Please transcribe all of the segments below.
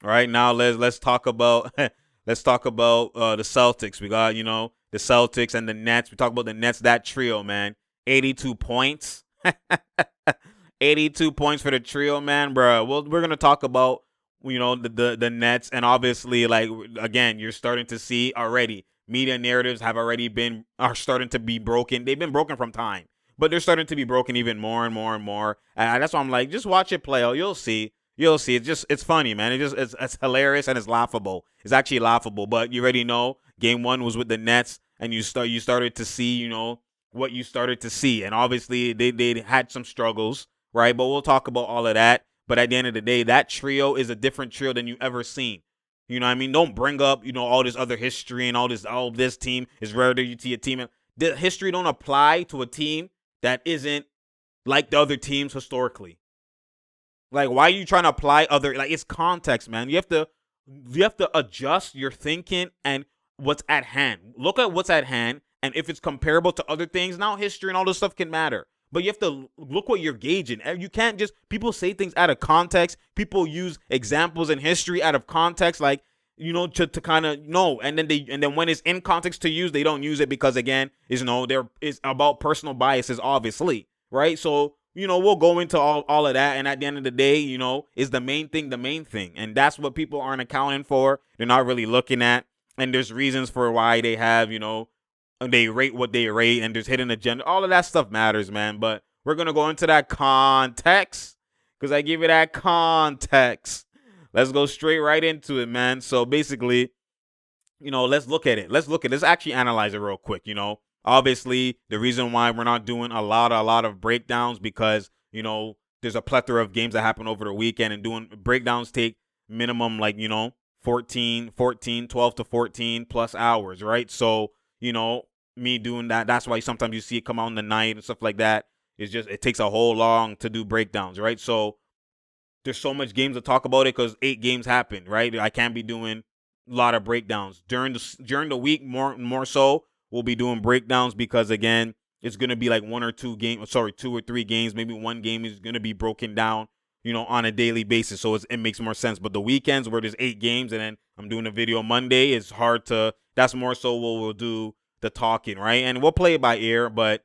All right, now let's talk about let's talk about the Celtics. We got the Celtics and the Nets. We talk about the Nets, that trio, man. 82 points. 82 points for the trio, man, bro. Well, we're gonna talk about the Nets, and obviously, like, again, you're starting to see already media narratives are starting to be broken. They've been broken from time, but they're starting to be broken even more and more and more. And that's why I'm like, just watch it play out. You'll see. You'll see. It's funny, man. It's hilarious and it's laughable. It's actually laughable. But you already know game one was with the Nets, and you started to see what you started to see, and obviously they had some struggles, right? But we'll talk about all of that. But at the end of the day, that trio is a different trio than you ever seen. You know what I mean? Don't bring up all this other history and all this team is rare to a team. The history don't apply to a team that isn't like the other teams historically. Like, why are you trying to apply other, like, it's context, man. You have to adjust your thinking and what's at hand. Look at what's at hand, and if it's comparable to other things, now history and all this stuff can matter. But you have to look what you're gauging. You can't just, people say things out of context. People use examples in history out of context, like, to kind of know. And then when it's in context to use, they don't use it because, again, it's about personal biases, obviously, right? So, we'll go into all of that. And at the end of the day, is the main thing. And that's what people aren't accounting for. They're not really looking at. And there's reasons for why they have, they rate what they rate, and there's hidden agenda. All of that stuff matters, man. But we're going to go into that context because I give you that context. Let's go straight right into it, man. So basically, let's look at it. Let's actually analyze it real quick. Obviously, the reason why we're not doing a lot of breakdowns because, there's a plethora of games that happen over the weekend, and doing breakdowns take minimum, like, 12 to 14 plus hours, right? So, me doing that, that's why sometimes you see it come out in the night and stuff like that. It takes a whole long to do breakdowns, right? So there's so much games to talk about it because 8 games happen, right? I can't be doing a lot of breakdowns during the week. More so, we'll be doing breakdowns because, again, it's gonna be like 2 or 3 games. Maybe one game is gonna be broken down, on a daily basis. So it makes more sense. But the weekends where there's 8 games and then I'm doing a video Monday, it's hard to. That's more so what we'll do the talking, right? And we'll play it by ear, but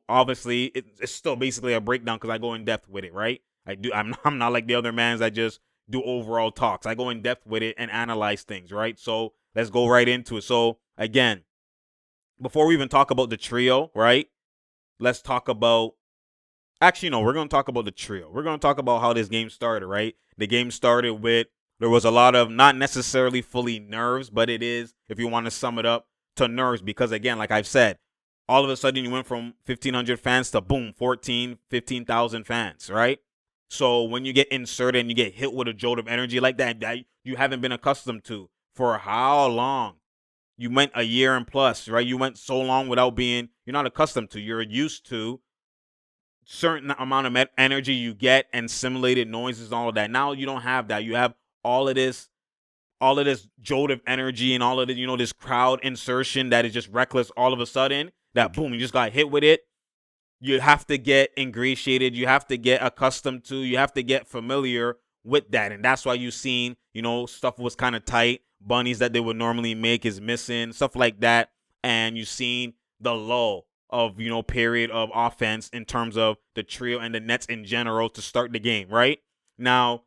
obviously it's still basically a breakdown because I go in depth with it, right? I'm not like the other mans that just do overall talks. I go in depth with it and analyze things, right? So let's go right into it. So again, before we even talk about the trio, right? Let's talk about. Actually, no, we're going to talk about the trio. We're going to talk about how this game started, right? The game started with, there was a lot of, not necessarily fully nerves, but it is, if you want to sum it up, to nerves. Because, again, like I've said, all of a sudden you went from 1,500 fans to, boom, 15,000 fans, right? So when you get inserted and you get hit with a jolt of energy like that you haven't been accustomed to for how long? You went a year and plus, right? You went so long without you're not accustomed to. You're used to certain amount of energy you get and simulated noises and all of that. Now you don't have that. You have all of this jolt of energy and all of it, this crowd insertion that is just reckless all of a sudden. That boom, you just got hit with it. You have to get ingratiated. You have to get accustomed to. You have to get familiar with that. And that's why you've seen, stuff was kind of tight. Bunnies that they would normally make is missing, stuff like that. And you've seen the lull of, period of offense in terms of the trio and the Nets in general to start the game, right? Now,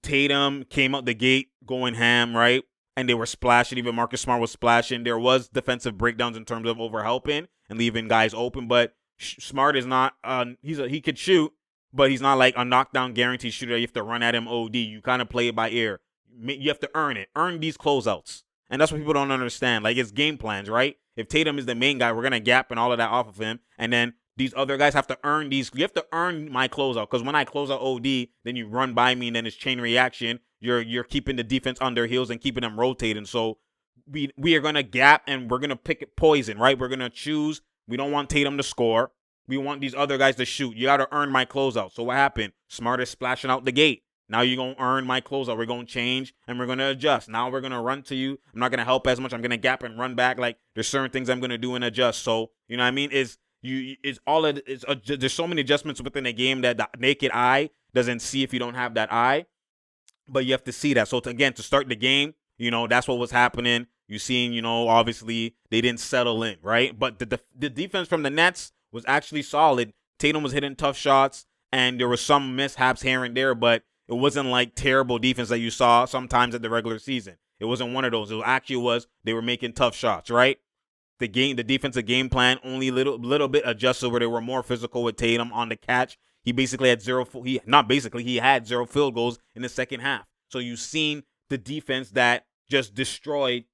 Tatum came out the gate going ham, right? And they were splashing. Even Marcus Smart was splashing. There was defensive breakdowns in terms of overhelping and leaving guys open. But Smart is not. He could shoot, but he's not like a knockdown guarantee shooter. You have to run at him OD. You kind of play it by ear. You have to earn it. Earn these closeouts. And that's what people don't understand. Like, it's game plans, right? If Tatum is the main guy, we're going to gap and all of that off of him. And then these other guys have to earn these. You have to earn my closeout. Because when I close out OD, then you run by me and then it's chain reaction. You're keeping the defense on their heels and keeping them rotating. So we are going to gap and we're going to pick poison, right? We're going to choose. We don't want Tatum to score. We want these other guys to shoot. You got to earn my closeout. So what happened? Smart is splashing out the gate. Now you're going to earn my closeout. We're going to change and we're going to adjust. Now we're going to run to you. I'm not going to help as much. I'm going to gap and run back. Like, there's certain things I'm going to do and adjust. So, you know what I mean? There's so many adjustments within a game that the naked eye doesn't see if you don't have that eye. But you have to see that. So again, to start the game, that's what was happening. You seen, obviously they didn't settle in, right? But the defense from the Nets was actually solid. Tatum was hitting tough shots, and there were some mishaps here and there, but it wasn't like terrible defense that you saw sometimes at the regular season. It wasn't one of those. It actually was they were making tough shots, right? The defensive game plan only little bit adjusted where they were more physical with Tatum on the catch. He basically had he had 0 field goals in the second half. So you've seen the defense that just destroyed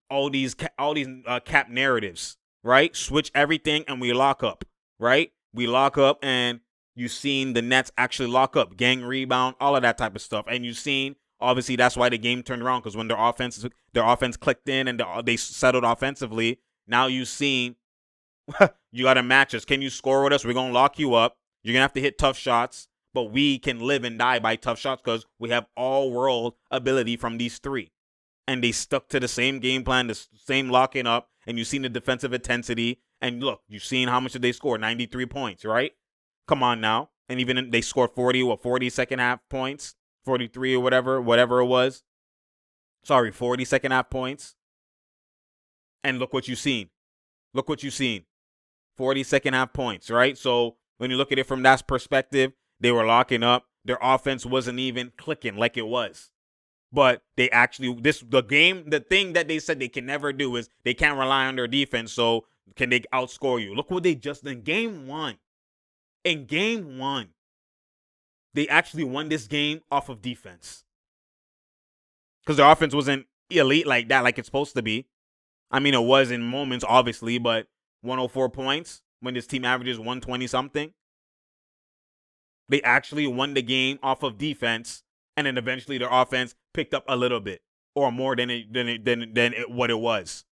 all these cap narratives, right? Switch everything and we lock up, right? We lock up and you've seen the Nets actually lock up, gang rebound, all of that type of stuff. And you've seen, obviously, that's why the game turned around, because when their offense clicked in and they settled offensively, now you've seen you got to match us. Can you score with us? We're going to lock you up. You're going to have to hit tough shots, but we can live and die by tough shots because we have all-world ability from these three. And they stuck to the same game plan, the same locking up, and you've seen the defensive intensity. And look, you've seen how much did they score? 93 points, right? Come on now. And even they scored 40 second half points, 43 or whatever it was. 40 second half points. And look what you've seen. 40 second half points, right? So when you look at it from that perspective, they were locking up. Their offense wasn't even clicking like it was. But they actually, the thing that they said they can never do is they can't rely on their defense. So can they outscore you? Look what they just did in game one. In game one, they actually won this game off of defense. Because their offense wasn't elite like that, like it's supposed to be. I mean, it was in moments, obviously, but 104 points when this team averages 120 something. They actually won the game off of defense, and then eventually their offense picked up a little bit or more than what it was.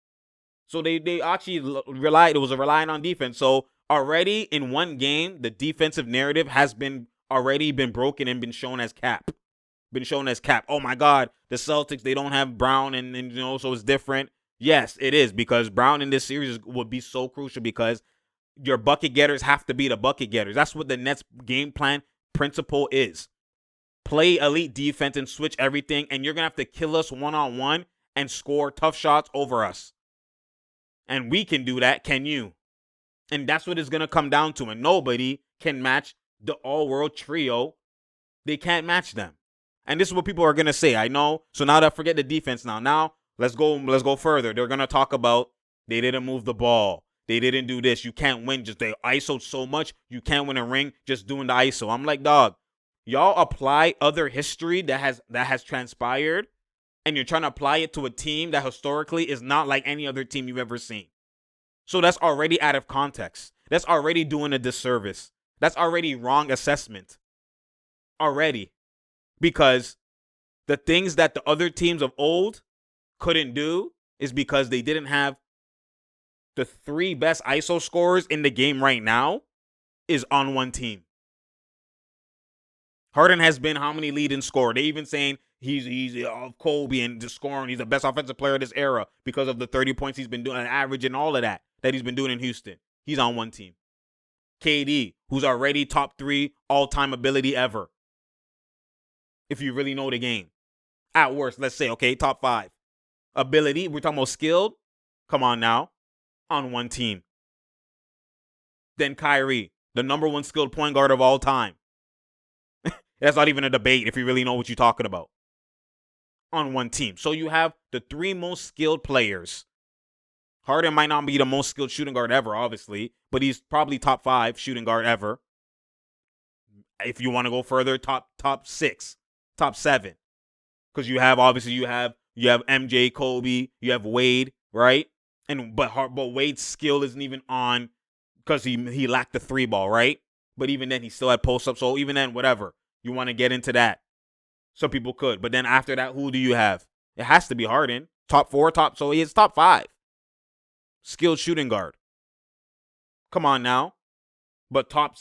So they actually relying on defense. So already in one game, the defensive narrative has already been broken and been shown as cap. Oh my God, the Celtics, they don't have Brown and so it's different. Yes, it is, because Brown in this series would be so crucial because your bucket getters have to be the bucket getters. That's what the Nets game plan principle is. Play elite defense and switch everything, and you're going to have to kill us one-on-one and score tough shots over us. And we can do that, can you? And that's what it's going to come down to, and nobody can match the all-world trio. They can't match them. And this is what people are going to say, I know. So now that forget the defense now. Let's go further. They're going to talk about they didn't move the ball. They didn't do this. You can't win. They ISO'd so much. You can't win a ring just doing the ISO. I'm like, dog, y'all apply other history that has transpired, and you're trying to apply it to a team that historically is not like any other team you've ever seen. So that's already out of context. That's already doing a disservice. That's already wrong assessment. Already. Because the things that the other teams of old couldn't do is because they didn't have the 3 best ISO scorers in the game right now is on one team. Harden has been how many leading scorer? They even saying he's Kobe and just scoring. He's the best offensive player of this era because of the 30 points he's been doing, an average and all of that he's been doing in Houston. He's on one team. KD, who's already top 3 all-time ability ever. If you really know the game. At worst, let's say, okay, top 5. Ability, we're talking about skilled. Come on now. On one team. Then Kyrie, the number 1 skilled point guard of all time. That's not even a debate if you really know what you're talking about. On one team. So you have the 3 most skilled players. Harden might not be the most skilled shooting guard ever, obviously, but he's probably top 5 shooting guard ever. If you want to go further, top 6, top 7. Because you have MJ, Kobe, you have Wade, right? But Wade's skill isn't even on because he lacked the 3 ball, right? But even then, he still had post up. So even then, whatever. You want to get into that. Some people could. But then after that, who do you have? It has to be Harden. Top 4, so he is top 5. Skilled shooting guard. Come on now. But top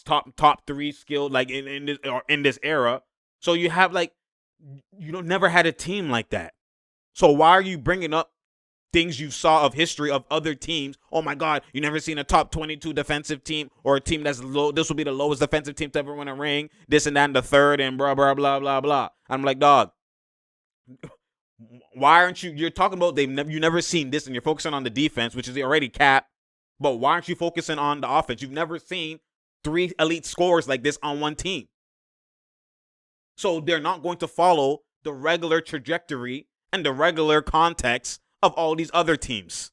3 skilled, like in this era. So you have never had a team like that. So why are you bringing up things you saw of history of other teams? Oh my God, you never seen a top 22 defensive team or a team that's low. This will be the lowest defensive team to ever win a ring. This and that and the third and blah, blah, blah, blah, blah. I'm like, dog, Why aren't you're talking about you never seen this and you're focusing on the defense, which is already capped, but why aren't you focusing on the offense? You've never seen 3 elite scorers like this on one team. So they're not going to follow the regular trajectory and the regular context of all these other teams.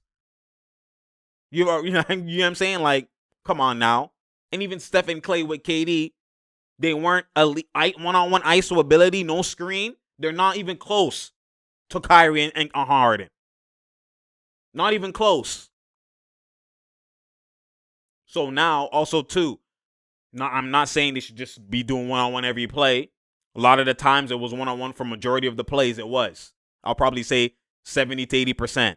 You know what I'm saying? Like, come on now. And even Steph and Clay with KD, they weren't elite one-on-one ISO ability, no screen. They're not even close to Kyrie and Harden. Not even close. So now, also too, I'm not saying they should just be doing one-on-one every play. A lot of the times it was one-on-one for majority of the plays. It was. I'll probably say 70 to 80%.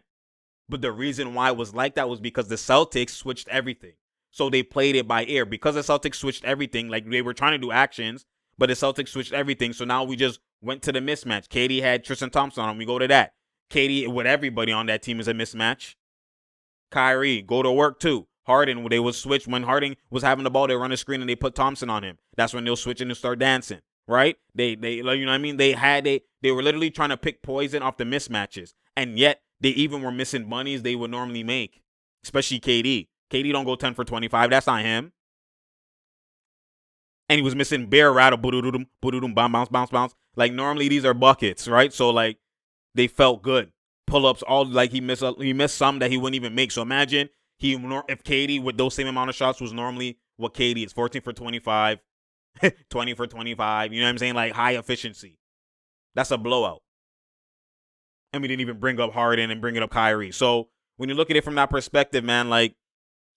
But the reason why it was like that was because the Celtics switched everything. So they played it by ear. Because the Celtics switched everything, like they were trying to do actions, but the Celtics switched everything. So now we just went to the mismatch. KD had Tristan Thompson on him. We go to that. KD with everybody on that team is a mismatch. Kyrie, go to work too. Harden, they would switch. When Harden was having the ball, they run a screen and they put Thompson on him. That's when they'll switch and start dancing. Right? They you know what I mean? They were literally trying to pick poison off the mismatches. And yet they even were missing bunnies they would normally make. Especially KD. KD don't go 10 for 25. That's not him. And he was missing bear rattle, boom, bounce. Like normally these are buckets, right? So like they felt good. Pull-ups, all like he missed some that he wouldn't even make. So imagine if KD with those same amount of shots was normally what KD is, 14 for 25, 20 for 25. You know what I'm saying? Like high efficiency. That's a blowout. And we didn't even bring up Harden and bring it up Kyrie. So when you look at it from that perspective, man, like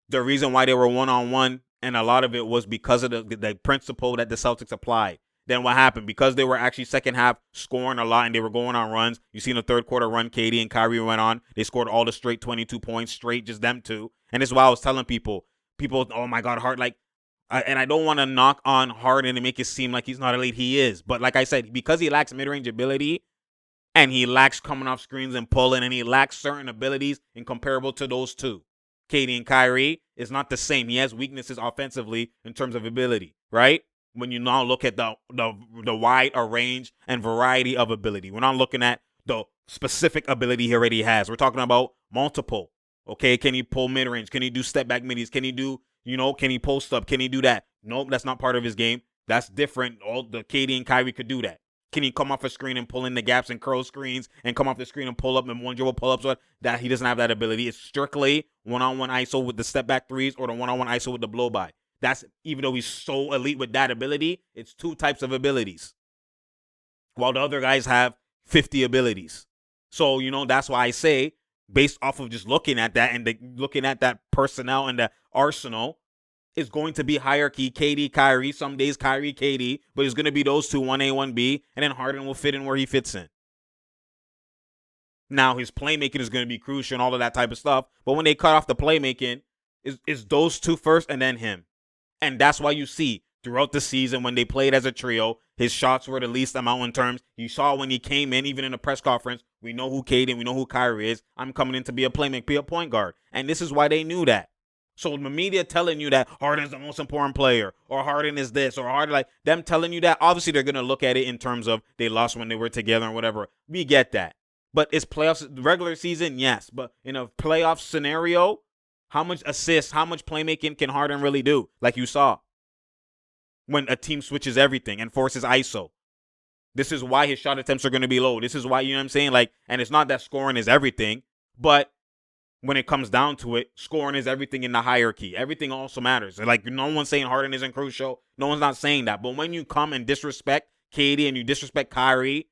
the reason why they were one-on-one, and a lot of it was because of the principle that the Celtics applied. Then what happened? Because they were actually second half scoring a lot and they were going on runs. You see in the third quarter run, KD and Kyrie went on. They scored all the straight 22 points, straight, just them two. And this is why I was telling people, oh my God, and I don't want to knock on Harden and make it seem like he's not elite. He is. But like I said, because he lacks mid-range ability and he lacks coming off screens and pulling and he lacks certain abilities incomparable to those two, KD and Kyrie, is not the same. He has weaknesses offensively in terms of ability, right? When you now look at the wide range and variety of ability. We're not looking at the specific ability he already has. We're talking about multiple. Okay, can he pull mid-range? Can he do step-back middies? Can he do, can he post up? Can he do that? Nope, that's not part of his game. That's different. All the KD and Kyrie could do that. Can he come off a screen and pull in the gaps and curl screens and come off the screen and pull up and one dribble pull-ups? That he doesn't have that ability. It's strictly one-on-one ISO with the step-back threes or the one-on-one ISO with the blow-by. That's, even though he's so elite with that ability, it's two types of abilities. While the other guys have 50 abilities. So, that's why I say, based off of just looking at that and looking at that personnel and the arsenal, it's going to be hierarchy, KD, Kyrie. Some days Kyrie, KD, but it's going to be those two, 1A, 1B, and then Harden will fit in where he fits in. Now, his playmaking is going to be crucial and all of that type of stuff, but when they cut off the playmaking, it's those two first and then him. And that's why you see throughout the season when they played as a trio, his shots were the least amount in terms. You saw when he came in, even in the press conference, we know who KD and we know who Kyrie is. I'm coming in to be a playmaker, be a point guard. And this is why they knew that. So the media telling you that Harden's the most important player or Harden is this or Harden, like them telling you that, obviously they're going to look at it in terms of they lost when they were together and whatever. We get that. But it's playoffs, regular season, yes. But in a playoff scenario, how much assists, how much playmaking can Harden really do? Like you saw when a team switches everything and forces ISO. This is why his shot attempts are going to be low. This is why, you know what I'm saying? Like, and it's not that scoring is everything, but when it comes down to it, scoring is everything in the hierarchy. Everything also matters. Like, no one's saying Harden isn't crucial. No one's not saying that. But when you come and disrespect KD and you disrespect Kyrie,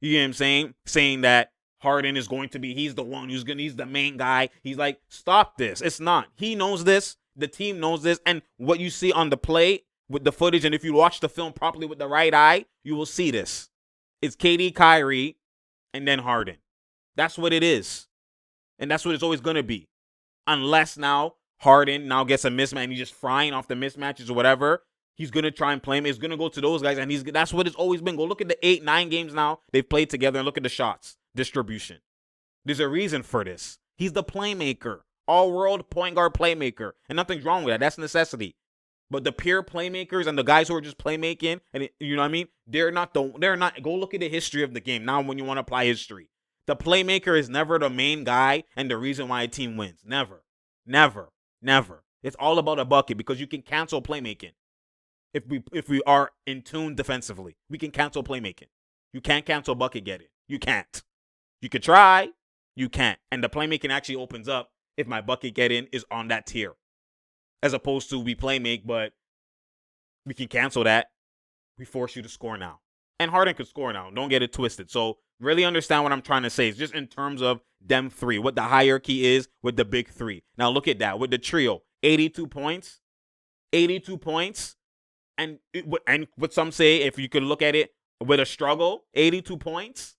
you know what I'm saying? Saying that Harden is going to be, he's the one he's the main guy. He's like, stop this. It's not. He knows this. The team knows this. And what you see on the play with the footage, and if you watch the film properly with the right eye, you will see this. It's KD, Kyrie, and then Harden. That's what it is. And that's what it's always going to be. Unless now Harden now gets a mismatch and he's just frying off the mismatches or whatever. He's going to try and play him. He's going to go to those guys. And that's what it's always been. Go look at the 8-9 games now they've played together and look at the shots distribution. There's a reason for this. He's the playmaker. All-world point guard playmaker. And nothing's wrong with that. That's necessity. But the pure playmakers and the guys who are just playmaking, and you know what I mean, they're not. Go look at the history of the game now. When you want to apply history, the playmaker is never the main guy and the reason why a team wins. Never, never, never. It's all about a bucket because you can cancel playmaking. If we are in tune defensively, we can cancel playmaking. You can't cancel bucket getting. You can't. You could try. You can't. And the playmaking actually opens up if my bucket getting is on that tier. As opposed to we playmake, but we can cancel that. We force you to score now. And Harden could score now. Don't get it twisted. So really understand what I'm trying to say. It's just in terms of them three, what the hierarchy is with the big three. Now look at that. With the trio, 82 points. 82 points. And what some say, if you could look at it with a struggle, 82 points.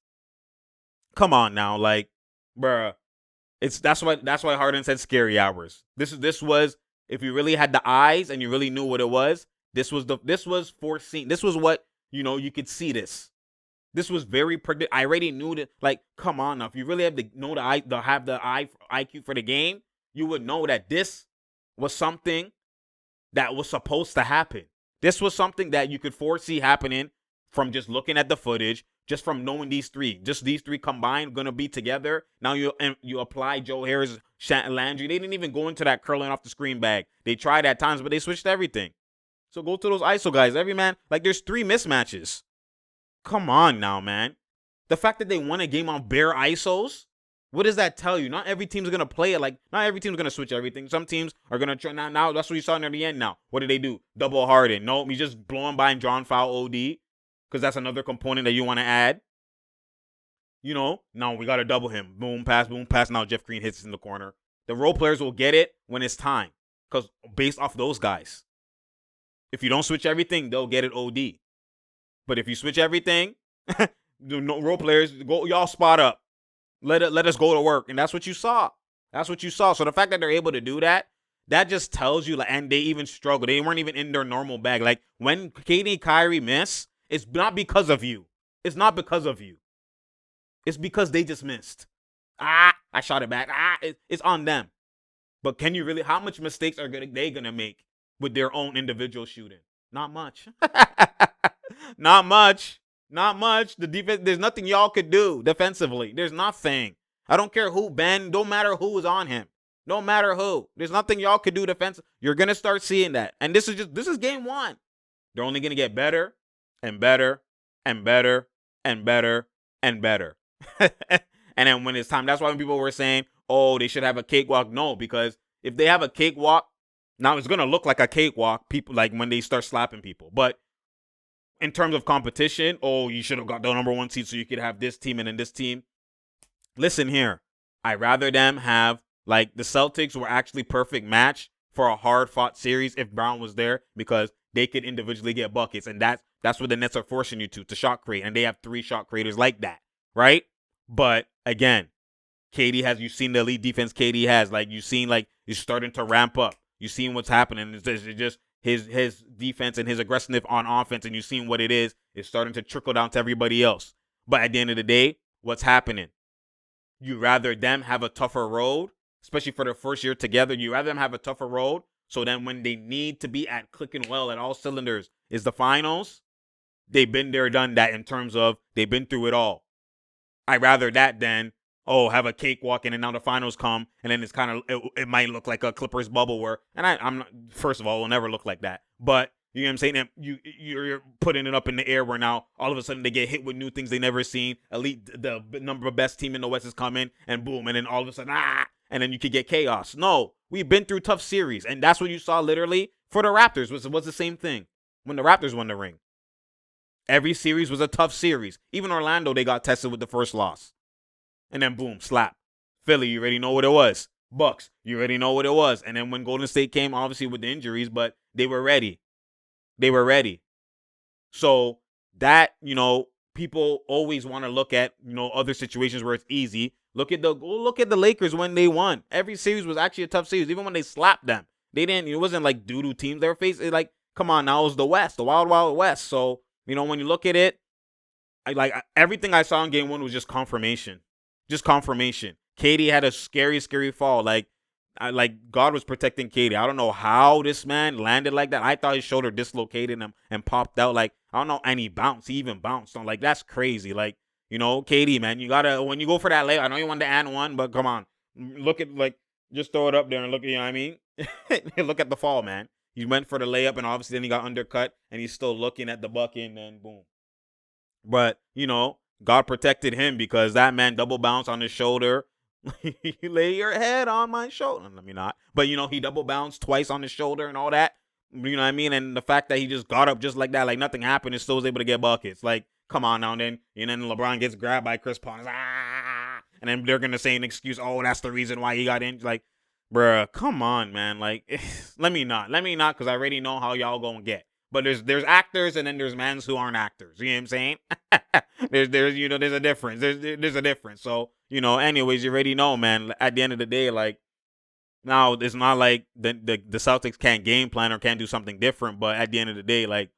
Come on now. Like, bruh. That's why Harden said scary hours. This was, if you really had the eyes and you really knew what it was, this was foreseen. This was what, you could see this. This was very predictable. I already knew that. Like, come on now. If you really have the IQ for the game, you would know that this was something that was supposed to happen. This was something that you could foresee happening from just looking at the footage, just from knowing these three combined gonna be together. Now you apply Joe Harris, Landry. They didn't even go into that curling off the screen bag. They tried at times, but they switched everything. So go to those ISO guys. Every man, like there's 3 mismatches. Come on now, man. The fact that they won a game on bare ISOs, what does that tell you? Not every team's gonna play it like. Not every team's gonna switch everything. Some teams are gonna try. Now that's what you saw near the end. Now what did they do? Double Harden. No, he's just blowing by and drawing foul OD. Because that's another component that you want to add. Now we got to double him. Boom, pass. Now Jeff Green hits in the corner. The role players will get it when it's time. Because based off those guys. If you don't switch everything, they'll get it OD. But if you switch everything, no role players, go y'all spot up. Let us go to work. And that's what you saw. So the fact that they're able to do that just tells you, like, and they even struggle. They weren't even in their normal bag. Like, when KD and Kyrie miss, it's not because of you. It's because they just missed. I shot it back. It's on them. But can you really, how much mistakes are they going to make with their own individual shooting? Not much. Not much. The defense, there's nothing y'all could do defensively. There's nothing. I don't care who, Ben. Don't matter who is on him. No matter who. There's nothing y'all could do defensively. You're going to start seeing that. And this is game 1. They're only going to get better and better and better and better and better. And then when it's time, that's why when people were saying, oh, they should have a cakewalk. No, because if they have a cakewalk, now it's going to look like a cakewalk, people, like when they start slapping people. But in terms of competition, oh, you should have got the number 1 seed so you could have this team and then this team. Listen here. I'd rather them have, like, the Celtics were actually perfect match for a hard-fought series if Brown was there, because they could individually get buckets. And that's what the Nets are forcing you to shot create. And they have 3 shot creators like that, right? But, again, you've seen the elite defense KD has. Like, you've seen, like, he's starting to ramp up. You've seen what's happening. It's just his defense and his aggressiveness on offense, and you've seen what it is. It's starting to trickle down to everybody else. But at the end of the day, what's happening? You rather them have a tougher road, especially for their first year together. You rather them have a tougher road, so then when they need to be at clicking well at all cylinders is the finals, they've been there, done that in terms of they've been through it all. I'd rather that than, have a cakewalk and then now the finals come and then it's kind of, it might look like a Clippers bubble where, and I'm not, first of all, it will never look like that. But you know what I'm saying? And you're putting it up in the air where now all of a sudden they get hit with new things they never seen. Elite, the number best team in the West is coming and boom. And then all of a sudden, and then you could get chaos. No, we've been through tough series. And that's what you saw literally for the Raptors was the same thing when the Raptors won the ring. Every series was a tough series. Even Orlando, they got tested with the first loss. And then boom, slap. Philly, you already know what it was. Bucks, you already know what it was. And then when Golden State came, obviously with the injuries, but they were ready. So that, people always want to look at, other situations where it's easy. Look at the Lakers when they won. Every series was actually a tough series. Even when they slapped them, it wasn't like doo-doo teams they were facing. Like, come on, now it was the West, the Wild Wild West. So, when you look at it, everything I saw in game 1 was just confirmation. KD had a scary, scary fall. Like, God was protecting KD. I don't know how this man landed like that. I thought his shoulder dislocated him and popped out. Like, I don't know, and he bounced. He even bounced on. Like, that's crazy. Like, KD, man, you gotta, when you go for that layup, I know you want the and one, but come on, look at, like, just throw it up there and look. You know what I mean? Look at the fall, man. He went for the layup, and obviously then he got undercut, and he's still looking at the bucket, and then boom. But God protected him because that man double bounced on his shoulder. You lay your head on my shoulder. Let me not. But he double bounced twice on his shoulder and all that. You know what I mean? And the fact that he just got up just like that, like nothing happened, and still was able to get buckets. Like, come on now. And then LeBron gets grabbed by Chris Paul. And then they're gonna say an excuse. Oh, that's the reason why he got in. Like, bruh, come on, man. Like, let me not, because I already know how y'all gonna get. But there's actors, and then there's mans who aren't actors. You know what I'm saying? there's a difference. There's a difference. So anyways, you already know, man. At the end of the day, like, now it's not like the Celtics can't game plan or can't do something different. But at the end of the day, like,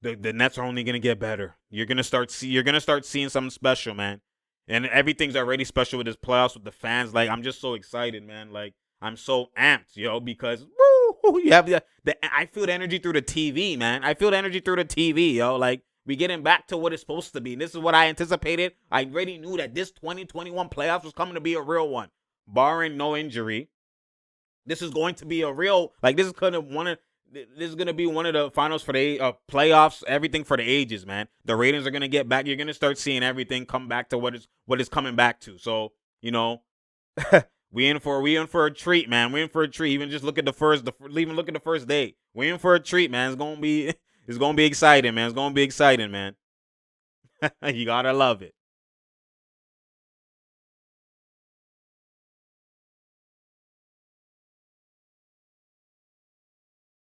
the Nets are only gonna get better. You're gonna start seeing something special, man. And everything's already special with this playoffs with the fans. Like, I'm just so excited, man. Like, I'm so amped, because woo, you have I feel the energy through the TV, man. I feel the energy through the TV, yo. Like, we getting back to what it's supposed to be. And this is what I anticipated. I already knew that this 2021 playoffs was coming to be a real one, barring no injury. This is going to be a real, like, this is going to be one of the finals for the playoffs, everything for the ages, man. The ratings are going to get back. You're going to start seeing everything come back to what it's coming back to. So, we in for a treat, man. We in for a treat. Even just look at the first day. We in for a treat, man. It's gonna be exciting, man. It's gonna be exciting, man. You gotta love it.